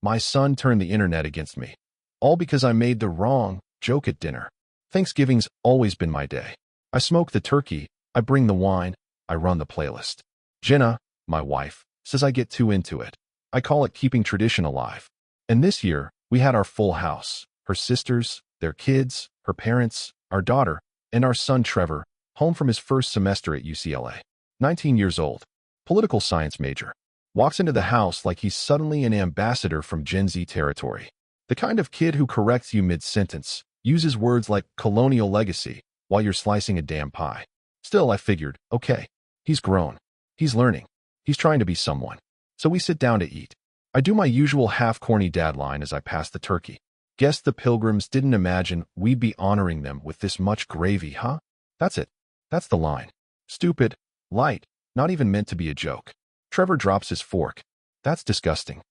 My son turned the internet against me. All because I made the wrong joke at dinner. Thanksgiving's always been my day. I smoke the turkey, I bring the wine, I run the playlist. Jenna, my wife, says I get too into it. I call it keeping tradition alive. And this year, we had our full house. Her sisters, their kids, her parents, our daughter, and our son Trevor, home from his first semester at UCLA. 19 years old, political science major. Walks into the house like he's suddenly an ambassador from Gen Z territory. The kind of kid who corrects you mid-sentence, uses words like colonial legacy while you're slicing a damn pie. Still, I figured, okay, he's grown. He's learning. He's trying to be someone. So we sit down to eat. I do my usual half-corny dad line as I pass the turkey. Guess the pilgrims didn't imagine we'd be honoring them with this much gravy, huh? That's it. That's the line. Stupid, light, not even meant to be a joke. Trevor drops his fork. That's disgusting.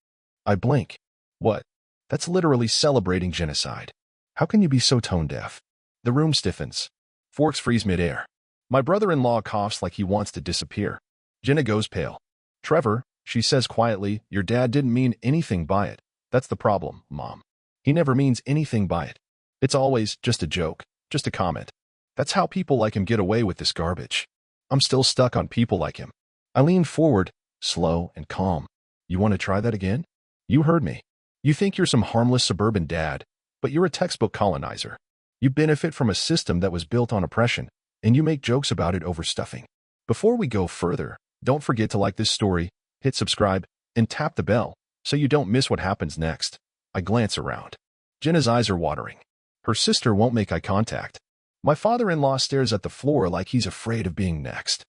I blink. What? That's literally celebrating genocide. How can you be so tone-deaf? The room stiffens. Forks freeze midair. My brother-in-law coughs like he wants to disappear. Jenna goes pale. Trevor, she says quietly, your dad didn't mean anything by it. That's the problem, Mom. He never means anything by it. It's always just a joke, just a comment. That's how people like him get away with this garbage. I'm still stuck on people like him. I lean forward, slow and calm. You want to try that again? You heard me. You think you're some harmless suburban dad, but you're a textbook colonizer. You benefit from a system that was built on oppression, and you make jokes about it over stuffing. Before we go further, don't forget to like this story, hit subscribe, and tap the bell so you don't miss what happens next. I glance around. Jenna's eyes are watering. Her sister won't make eye contact. My father-in-law stares at the floor like he's afraid of being next.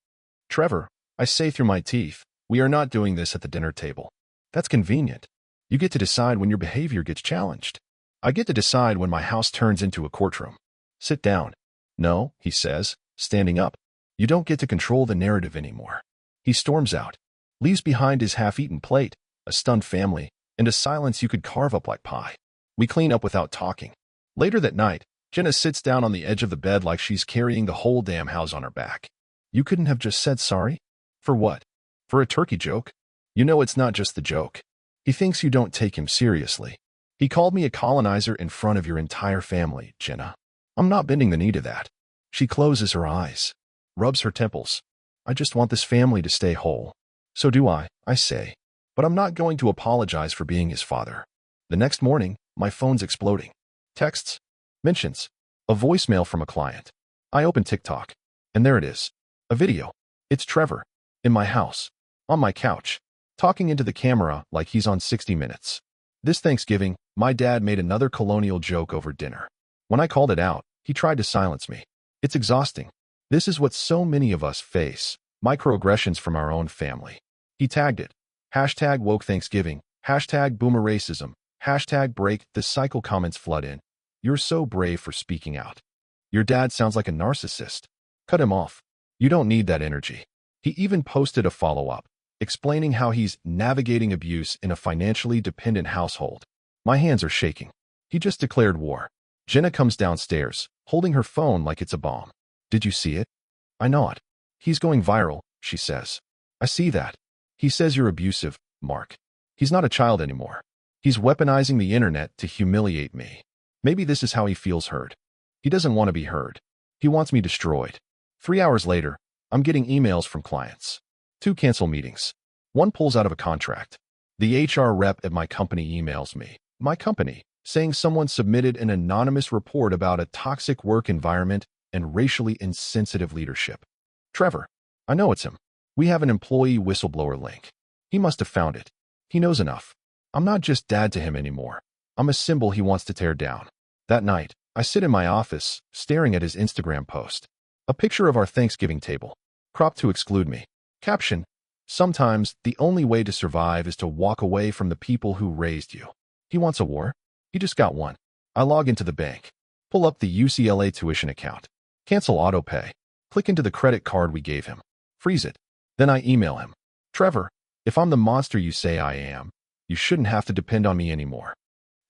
Trevor, I say through my teeth, we are not doing this at the dinner table. That's convenient. You get to decide when your behavior gets challenged. I get to decide when my house turns into a courtroom. Sit down. No, he says, standing up. You don't get to control the narrative anymore. He storms out, leaves behind his half-eaten plate, a stunned family, and a silence you could carve up like pie. We clean up without talking. Later that night, Jenna sits down on the edge of the bed like she's carrying the whole damn house on her back. You couldn't have just said sorry? For what? For a turkey joke? You know it's not just the joke. He thinks you don't take him seriously. He called me a colonizer in front of your entire family, Jenna. I'm not bending the knee to that. She closes her eyes, rubs her temples. I just want this family to stay whole. So do I say. But I'm not going to apologize for being his father. The next morning, my phone's exploding. Texts, mentions, a voicemail from a client. I open TikTok, and there it is. A video. It's Trevor, in my house, on my couch, talking into the camera like he's on 60 Minutes. This Thanksgiving, my dad made another colonial joke over dinner. When I called it out, he tried to silence me. It's exhausting. This is what so many of us face, microaggressions from our own family. He tagged it. Hashtag woke Thanksgiving, hashtag boomer racism, hashtag break the cycle. Comments flood in. You're so brave for speaking out. Your dad sounds like a narcissist. Cut him off. You don't need that energy. He even posted a follow-up, explaining how he's navigating abuse in a financially dependent household. My hands are shaking. He just declared war. Jenna comes downstairs, holding her phone like it's a bomb. Did you see it? I nod. He's going viral, she says. I see that. He says you're abusive, Mark. He's not a child anymore. He's weaponizing the internet to humiliate me. Maybe this is how he feels heard. He doesn't want to be heard. He wants me destroyed. 3 hours later, I'm getting emails from clients. 2 cancel meetings. 1 pulls out of a contract. The HR rep at my company emails me, my company, saying someone submitted an anonymous report about a toxic work environment and racially insensitive leadership. Trevor, I know it's him. We have an employee whistleblower link. He must have found it. He knows enough. I'm not just dad to him anymore. I'm a symbol he wants to tear down. That night, I sit in my office, staring at his Instagram post. A picture of our Thanksgiving table, cropped to exclude me. Caption, sometimes the only way to survive is to walk away from the people who raised you. He wants a war? He just got one. I log into the bank, pull up the UCLA tuition account, cancel autopay, click into the credit card we gave him, freeze it. Then I email him. Trevor, if I'm the monster you say I am, you shouldn't have to depend on me anymore.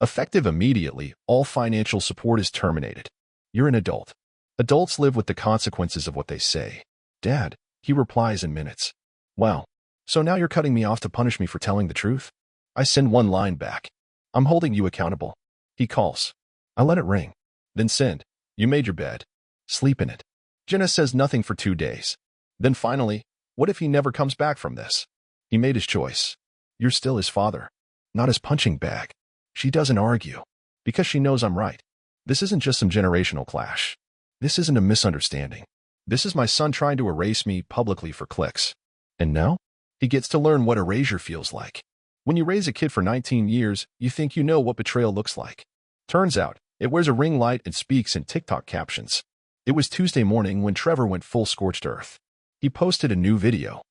Effective immediately, all financial support is terminated. You're an adult. Adults live with the consequences of what they say. Dad, he replies in minutes. Wow, so now you're cutting me off to punish me for telling the truth? I send 1 line back. I'm holding you accountable. He calls. I let it ring. Then send. You made your bed. Sleep in it. Jenna says nothing for 2 days. Then finally, what if he never comes back from this? He made his choice. You're still his father, not his punching bag. She doesn't argue, because she knows I'm right. This isn't just some generational clash. This isn't a misunderstanding. This is my son trying to erase me publicly for clicks. And now, he gets to learn what erasure feels like. When you raise a kid for 19 years, you think you know what betrayal looks like. Turns out, it wears a ring light and speaks in TikTok captions. It was Tuesday morning when Trevor went full scorched earth. He posted a new video.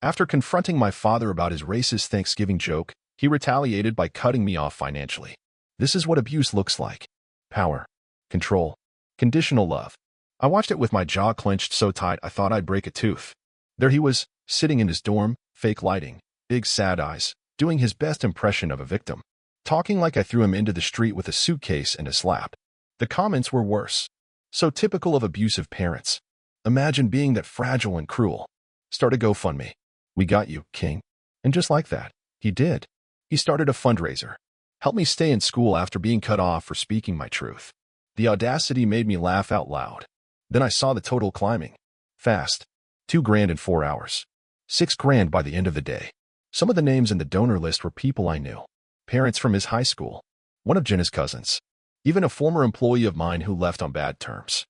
After confronting my father about his racist Thanksgiving joke, he retaliated by cutting me off financially. This is what abuse looks like. Power, control, conditional love. I watched it with my jaw clenched so tight I thought I'd break a tooth. There he was, sitting in his dorm, fake lighting, big sad eyes, doing his best impression of a victim. Talking like I threw him into the street with a suitcase and a slap. The comments were worse. So typical of abusive parents. Imagine being that fragile and cruel. Start a GoFundMe. We got you, King. And just like that, he did. He started a fundraiser. Help me stay in school after being cut off for speaking my truth. The audacity made me laugh out loud. Then I saw the total climbing. Fast. $2,000 in 4 hours. $6,000 by the end of the day. Some of the names in the donor list were people I knew. Parents from his high school. One of Jenna's cousins. Even a former employee of mine who left on bad terms.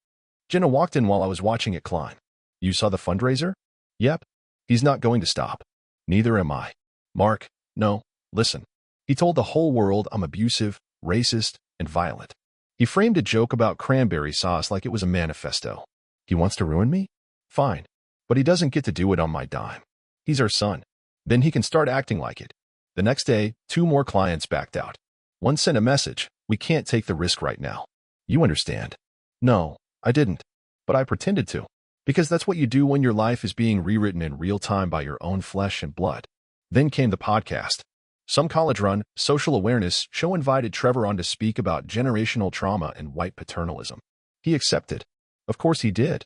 Jenna walked in while I was watching it climb. You saw the fundraiser? Yep. He's not going to stop. Neither am I. Mark, no, listen. He told the whole world I'm abusive, racist, and violent. He framed a joke about cranberry sauce like it was a manifesto. He wants to ruin me? Fine. But he doesn't get to do it on my dime. He's our son. Then he can start acting like it. The next day, 2 more clients backed out. One sent a message, we can't take the risk right now. You understand? No, I didn't. But I pretended to. Because that's what you do when your life is being rewritten in real time by your own flesh and blood. Then came the podcast. Some college-run, social awareness show invited Trevor on to speak about generational trauma and white paternalism. He accepted. Of course he did.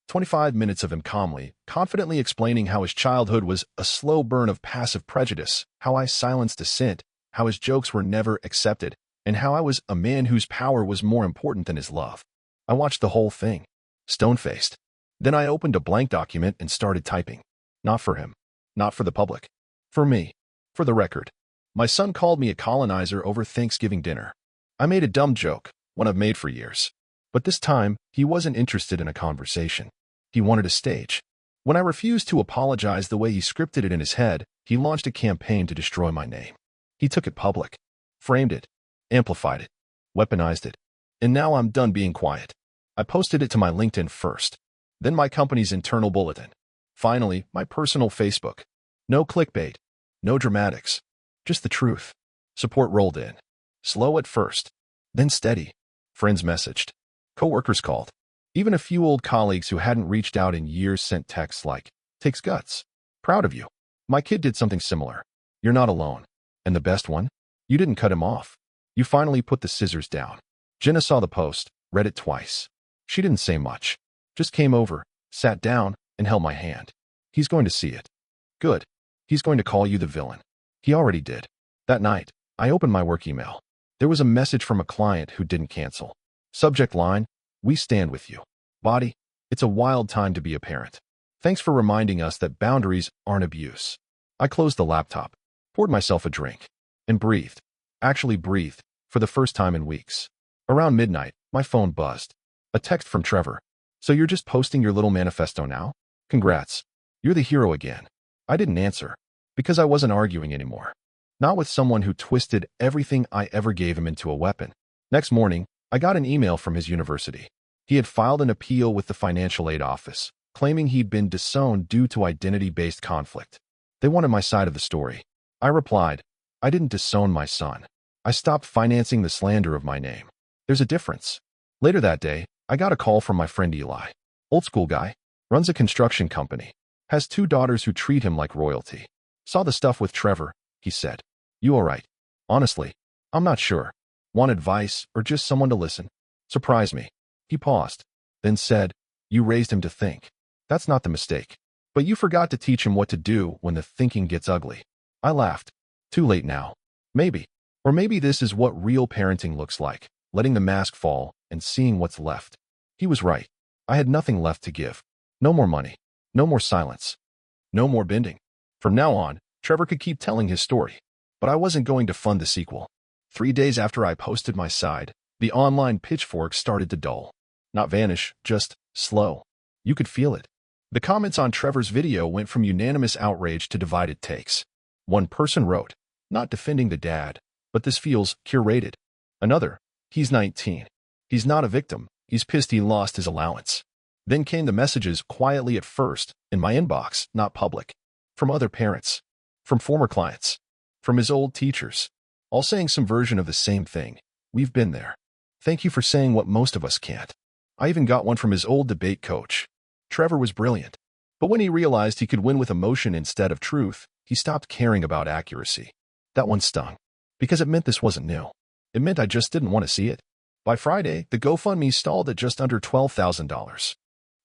25 minutes of him calmly, confidently explaining how his childhood was a slow burn of passive prejudice, how I silenced dissent, how his jokes were never accepted, and how I was a man whose power was more important than his love. I watched the whole thing, stone-faced. Then I opened a blank document and started typing. Not for him. Not for the public. For me. For the record. My son called me a colonizer over Thanksgiving dinner. I made a dumb joke, one I've made for years. But this time, he wasn't interested in a conversation. He wanted a stage. When I refused to apologize the way he scripted it in his head, he launched a campaign to destroy my name. He took it public. Framed it. Amplified it. Weaponized it. And now I'm done being quiet. I posted it to my LinkedIn first. Then my company's internal bulletin. Finally, my personal Facebook. No clickbait. No dramatics. Just the truth. Support rolled in. Slow at first. Then steady. Friends messaged. Coworkers called. Even a few old colleagues who hadn't reached out in years sent texts like, "Takes guts. Proud of you. My kid did something similar. You're not alone. And the best one? You didn't cut him off. You finally put the scissors down." Jenna saw the post, read it twice. She didn't say much. Just came over, sat down, and held my hand. He's going to see it. Good. He's going to call you the villain. He already did. That night, I opened my work email. There was a message from a client who didn't cancel. Subject line, "We stand with you." Body, "It's a wild time to be a parent. Thanks for reminding us that boundaries aren't abuse." I closed the laptop, poured myself a drink, and breathed. Actually breathed, for the first time in weeks. Around midnight, my phone buzzed. A text from Trevor. "So you're just posting your little manifesto now? Congrats. You're the hero again." I didn't answer, because I wasn't arguing anymore. Not with someone who twisted everything I ever gave him into a weapon. Next morning, I got an email from his university. He had filed an appeal with the financial aid office, claiming he'd been disowned due to identity-based conflict. They wanted my side of the story. I replied, "I didn't disown my son. I stopped financing the slander of my name. There's a difference." Later that day, I got a call from my friend Eli. Old school guy, runs a construction company, has 2 daughters who treat him like royalty. "Saw the stuff with Trevor," he said. "You all right?" "Honestly, I'm not sure. Want advice or just someone to listen?" Surprised me. He paused, then said, "You raised him to think. That's not the mistake. But you forgot to teach him what to do when the thinking gets ugly." I laughed. "Too late now." "Maybe. Or maybe this is what real parenting looks like, letting the mask fall and seeing what's left. He was right. I had nothing left to give. No more money. No more silence. No more bending. From now on, Trevor could keep telling his story. But I wasn't going to fund the sequel. 3 days after I posted my side, the online pitchfork started to dull. Not vanish, just slow. You could feel it. The comments on Trevor's video went from unanimous outrage to divided takes. One person wrote, "Not defending the dad, but this feels curated." Another, "He's 19. He's not a victim. He's pissed he lost his allowance." Then came the messages quietly at first, in my inbox, not public. From other parents. From former clients. From his old teachers. All saying some version of the same thing. "We've been there. Thank you for saying what most of us can't." I even got one from his old debate coach. Trevor was brilliant. But when he realized he could win with emotion instead of truth, he stopped caring about accuracy. That one stung. Because it meant this wasn't new. It meant I just didn't want to see it. By Friday, the GoFundMe stalled at just under $12,000.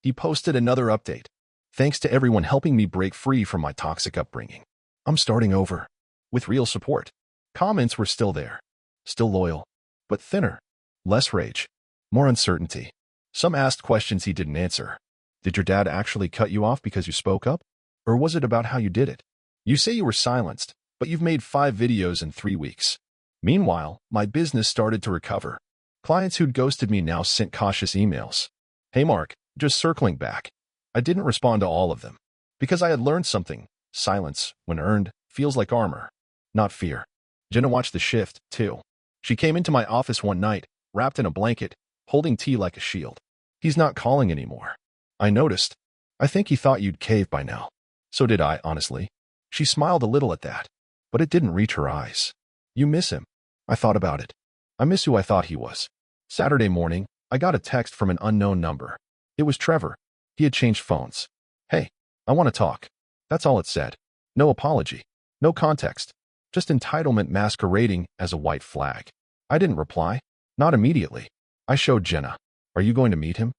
He posted another update. "Thanks to everyone helping me break free from my toxic upbringing. I'm starting over." With real support. Comments were still there. Still loyal. But thinner. Less rage. More uncertainty. Some asked questions he didn't answer. Did your dad actually cut you off because you spoke up? Or was it about how you did it? You say you were silenced, but you've made 5 videos in 3 weeks. Meanwhile, my business started to recover. Clients who'd ghosted me now sent cautious emails. "Hey Mark, just circling back." I didn't respond to all of them. Because I had learned something. Silence, when earned, feels like armor. Not fear. Jenna watched the shift, too. She came into my office one night, wrapped in a blanket, holding tea like a shield. "He's not calling anymore." I noticed. "I think he thought you'd cave by now." So did I, honestly. She smiled a little at that. But it didn't reach her eyes. "You miss him." I thought about it. I miss who I thought he was. Saturday morning, I got a text from an unknown number. It was Trevor. He had changed phones. "Hey, I want to talk." That's all it said. No apology. No context. Just entitlement masquerading as a white flag. I didn't reply. Not immediately. I showed Jenna. "Are you going to meet him?"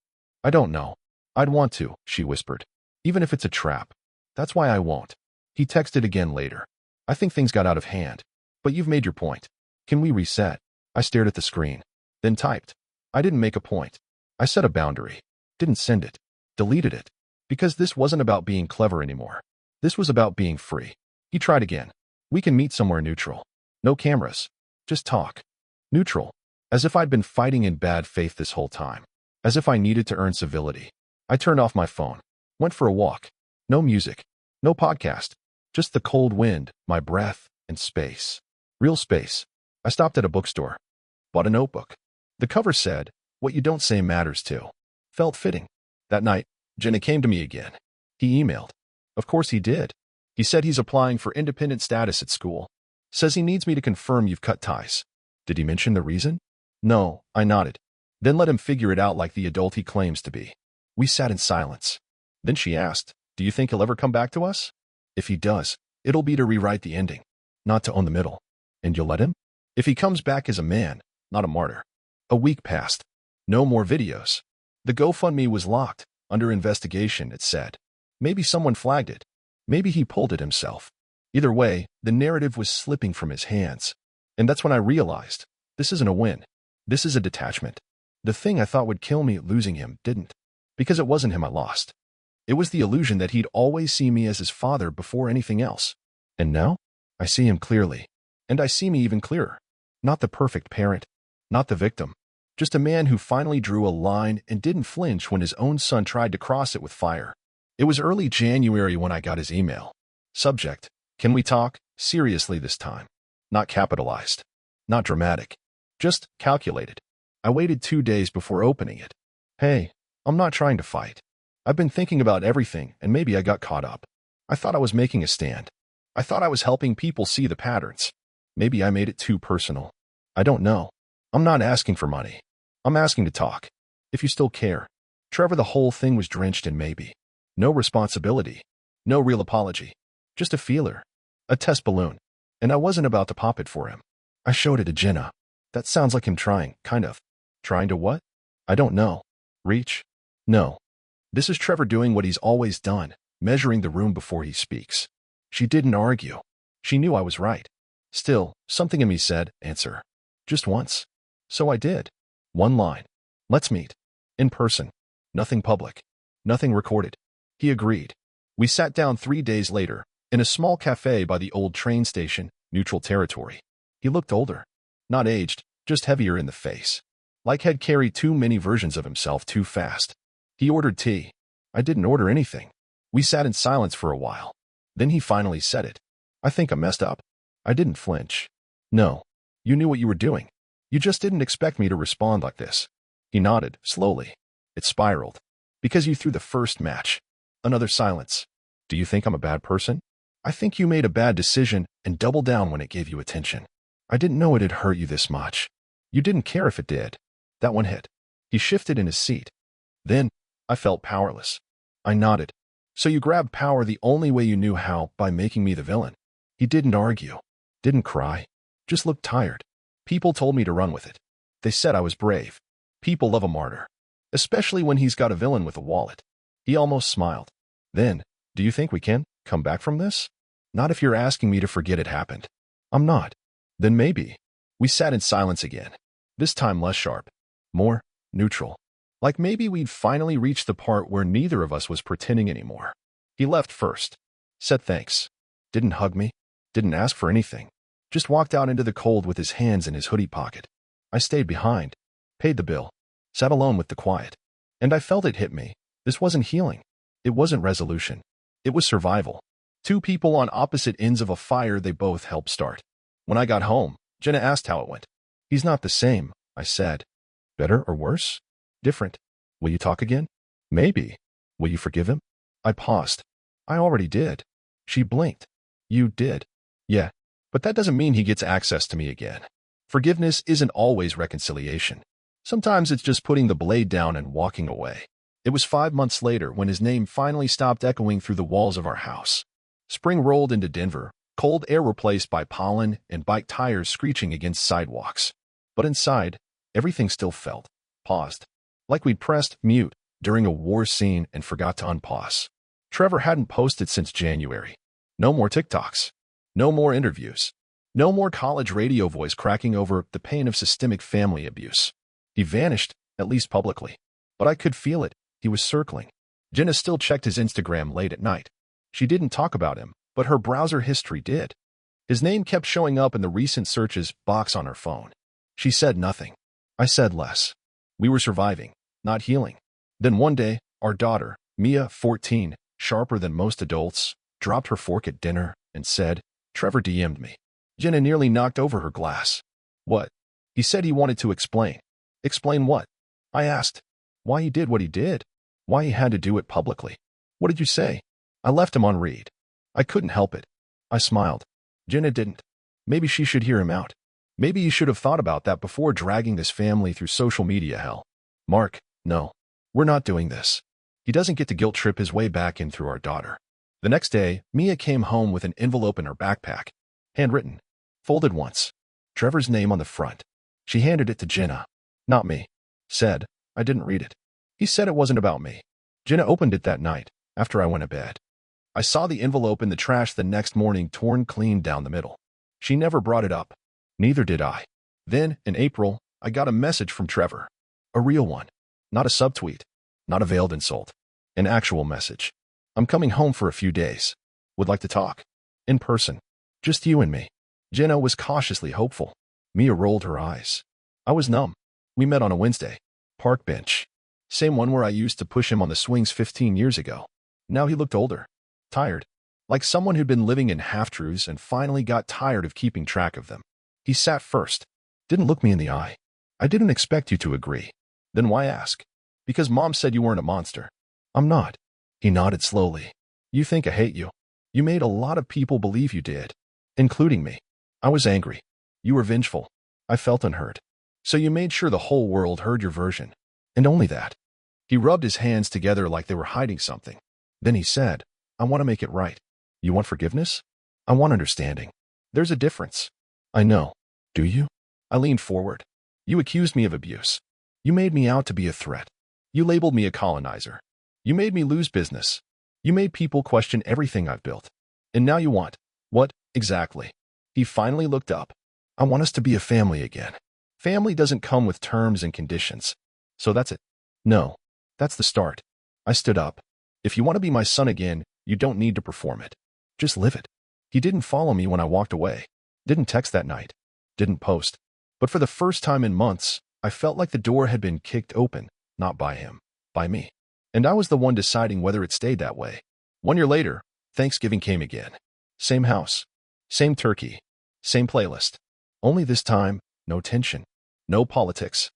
"I don't know." "I'd want to," she whispered. "Even if it's a trap. That's why I won't." He texted again later. "I think things got out of hand. But you've made your point. Can we reset?" I stared at the screen. Then typed. I didn't make a point. I set a boundary. Didn't send it. Deleted it. Because this wasn't about being clever anymore. This was about being free. He tried again. "We can meet somewhere neutral. No cameras. Just talk." Neutral. As if I'd been fighting in bad faith this whole time. As if I needed to earn civility. I turned off my phone. Went for a walk. No music. No podcast. Just the cold wind, my breath, and space. Real space. I stopped at a bookstore. Bought a notebook. The cover said, "What you don't say matters too." Felt fitting. That night, Jenna came to me again. He emailed. Of course he did. He said he's applying for independent status at school. Says he needs me to confirm you've cut ties. Did he mention the reason? No, I nodded. Then let him figure it out like the adult he claims to be. We sat in silence. Then she asked, "Do you think he'll ever come back to us?" "If he does, it'll be to rewrite the ending, not to own the middle." "And you'll let him?" "If he comes back as a man, not a martyr." A week passed. No more videos. The GoFundMe was locked. Under investigation, it said. Maybe someone flagged it. Maybe he pulled it himself. Either way, the narrative was slipping from his hands. And that's when I realized, this isn't a win. This is a detachment. The thing I thought would kill me losing him didn't. Because it wasn't him I lost. It was the illusion that he'd always see me as his father before anything else. And now, I see him clearly. And I see me even clearer. Not the perfect parent. Not the victim. Just a man who finally drew a line and didn't flinch when his own son tried to cross it with fire. It was early January when I got his email. Subject, "Can we talk? Seriously this time." Not capitalized. Not dramatic. Just calculated. I waited 2 days before opening it. "Hey, I'm not trying to fight. I've been thinking about everything and maybe I got caught up. I thought I was making a stand. I thought I was helping people see the patterns. Maybe I made it too personal. I don't know. I'm not asking for money. I'm asking to talk. If you still care." Trevor, the whole thing was drenched in maybe. No responsibility. No real apology. Just a feeler. A test balloon. And I wasn't about to pop it for him. I showed it to Jenna. That sounds like him trying, kind of. Trying to what? I don't know. Reach? No. This is Trevor doing what he's always done, measuring the room before he speaks. She didn't argue. She knew I was right. Still, something in me said, answer. Just once. So I did. One line. Let's meet. In person. Nothing public. Nothing recorded. He agreed. We sat down 3 days later, in a small cafe by the old train station, neutral territory. He looked older. Not aged, just heavier in the face. Like had carried too many versions of himself too fast. He ordered tea. I didn't order anything. We sat in silence for a while. Then he finally said it. I think I messed up. I didn't flinch. No. You knew what you were doing. You just didn't expect me to respond like this. He nodded, slowly. It spiraled. Because you threw the first match. Another silence. Do you think I'm a bad person? I think you made a bad decision and doubled down when it gave you attention. I didn't know it'd hurt you this much. You didn't care if it did. That one hit. He shifted in his seat. Then, I felt powerless. I nodded. So you grabbed power the only way you knew how, by making me the villain. He didn't argue. Didn't cry. Just looked tired. People told me to run with it. They said I was brave. People love a martyr. Especially when he's got a villain with a wallet. He almost smiled. Then, do you think we can come back from this? Not if you're asking me to forget it happened. I'm not. Then maybe. We sat in silence again. This time less sharp. More neutral. Like maybe we'd finally reached the part where neither of us was pretending anymore. He left first. Said thanks. Didn't hug me. Didn't ask for anything. Just walked out into the cold with his hands in his hoodie pocket. I stayed behind. Paid the bill. Sat alone with the quiet. And I felt it hit me. This wasn't healing. It wasn't resolution. It was survival. Two people on opposite ends of a fire they both helped start. When I got home, Jenna asked how it went. He's not the same, I said. Better or worse? Different. Will you talk again? Maybe. Will you forgive him? I paused. I already did. She blinked. You did. Yeah. But that doesn't mean he gets access to me again. Forgiveness isn't always reconciliation. Sometimes it's just putting the blade down and walking away. It was 5 months later when his name finally stopped echoing through the walls of our house. Spring rolled into Denver, cold air replaced by pollen and bike tires screeching against sidewalks. But inside, everything still felt paused. Like we'd pressed mute during a war scene and forgot to unpause. Trevor hadn't posted since January. No more TikToks. No more interviews. No more college radio voice cracking over the pain of systemic family abuse. He vanished, at least publicly. But I could feel it. He was circling. Jenna still checked his Instagram late at night. She didn't talk about him, but her browser history did. His name kept showing up in the recent searches box on her phone. She said nothing. I said less. We were surviving, not healing. Then one day, our daughter, Mia, 14, sharper than most adults, dropped her fork at dinner and said, Trevor DM'd me. Jenna nearly knocked over her glass. What? He said he wanted to explain. Explain what? I asked. Why he did what he did. Why he had to do it publicly. What did you say? I left him on read. I couldn't help it. I smiled. Jenna didn't. Maybe she should hear him out. Maybe you should have thought about that before dragging this family through social media hell. Mark, no. We're not doing this. He doesn't get to guilt trip his way back in through our daughter. The next day, Mia came home with an envelope in her backpack. Handwritten. Folded once. Trevor's name on the front. She handed it to Jenna. Not me. Said, I didn't read it. He said it wasn't about me. Jenna opened it that night, after I went to bed. I saw the envelope in the trash the next morning, torn clean down the middle. She never brought it up. Neither did I. Then, in April, I got a message from Trevor. A real one. Not a subtweet. Not a veiled insult. An actual message. I'm coming home for a few days. Would like to talk. In person. Just you and me. Jenna was cautiously hopeful. Mia rolled her eyes. I was numb. We met on a Wednesday. Park bench. Same one where I used to push him on the swings 15 years ago. Now he looked older. Tired. Like someone who'd been living in half-truths and finally got tired of keeping track of them. He sat first. Didn't look me in the eye. I didn't expect you to agree. Then why ask? Because Mom said you weren't a monster. I'm not. He nodded slowly. You think I hate you. You made a lot of people believe you did. Including me. I was angry. You were vengeful. I felt unheard. So you made sure the whole world heard your version. And only that. He rubbed his hands together like they were hiding something. Then he said, I want to make it right. You want forgiveness? I want understanding. There's a difference. I know. Do you? I leaned forward. You accused me of abuse. You made me out to be a threat. You labeled me a colonizer. You made me lose business. You made people question everything I've built. And now you want, what, exactly? He He finally looked up. I want us to be a family again. Family doesn't come with terms and conditions. So that's it. No, that's the start. I stood up. If you want to be my son again, you don't need to perform it. Just live it. He didn't follow me when I walked away. Didn't text that night. Didn't post. But for the first time in months, I felt like the door had been kicked open, not by him, by me. And I was the one deciding whether it stayed that way. 1 year later, Thanksgiving came again. Same house. Same turkey. Same playlist. Only this time, no tension. No politics.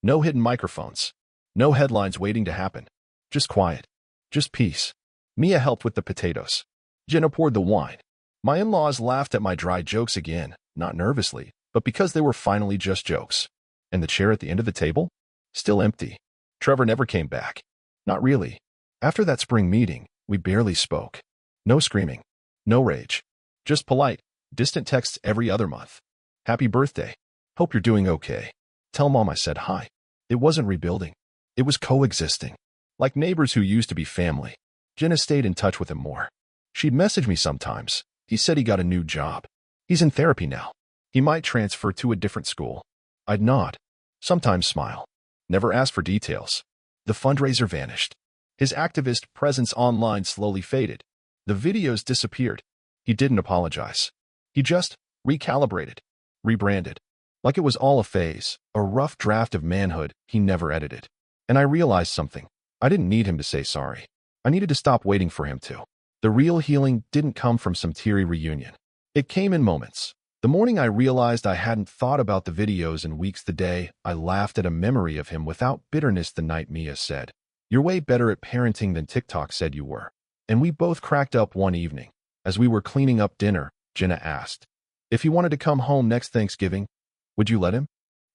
No hidden microphones. No headlines waiting to happen. Just quiet. Just peace. Mia helped with the potatoes. Jenna poured the wine. My in-laws laughed at my dry jokes again, not nervously, but because they were finally just jokes. And the chair at the end of the table? Still empty. Trevor never came back. Not really. After that spring meeting, we barely spoke. No screaming. No rage. Just polite, distant texts every other month. Happy birthday. Hope you're doing okay. Tell Mom I said hi. It wasn't rebuilding. It was coexisting. Like neighbors who used to be family. Jenna stayed in touch with him more. She'd message me sometimes. He said he got a new job. He's in therapy now. He might transfer to a different school. I'd nod. Sometimes smile. Never ask for details. The fundraiser vanished. His activist presence online slowly faded. The videos disappeared. He didn't apologize. He just recalibrated, rebranded. Like it was all a phase, a rough draft of manhood he never edited. And I realized something. I didn't need him to say sorry. I needed to stop waiting for him to. The real healing didn't come from some teary reunion. It came in moments. The morning I realized I hadn't thought about the videos in weeks, the day I laughed at a memory of him without bitterness, the night Mia said, "You're way better at parenting than TikTok said you were." And we both cracked up one evening. As we were cleaning up dinner, Jenna asked, if he wanted to come home next Thanksgiving, would you let him?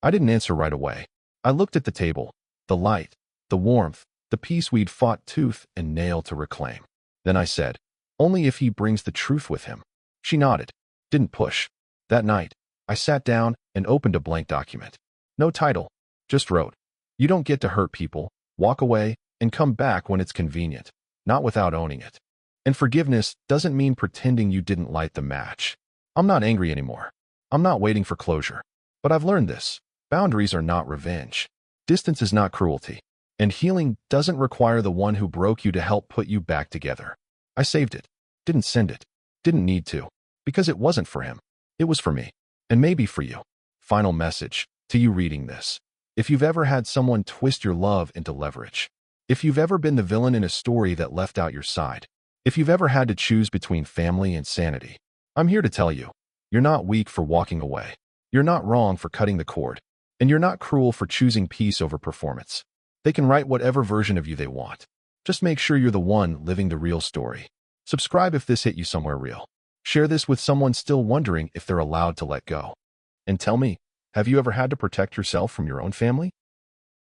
I didn't answer right away. I looked at the table, the light, the warmth, the peace we'd fought tooth and nail to reclaim. Then I said, only if he brings the truth with him. She nodded, didn't push. That night, I sat down and opened a blank document. No title, just wrote, you don't get to hurt people, walk away, and come back when it's convenient, not without owning it. And forgiveness doesn't mean pretending you didn't light the match. I'm not angry anymore. I'm not waiting for closure. But I've learned this. Boundaries are not revenge. Distance is not cruelty. And healing doesn't require the one who broke you to help put you back together. I saved it. Didn't send it. Didn't need to. Because it wasn't for him. It was for me. And maybe for you. Final message to you reading this. If you've ever had someone twist your love into leverage. If you've ever been the villain in a story that left out your side. If you've ever had to choose between family and sanity. I'm here to tell you. You're not weak for walking away. You're not wrong for cutting the cord. And you're not cruel for choosing peace over performance. They can write whatever version of you they want. Just make sure you're the one living the real story. Subscribe if this hit you somewhere real. Share this with someone still wondering if they're allowed to let go. And tell me, have you ever had to protect yourself from your own family?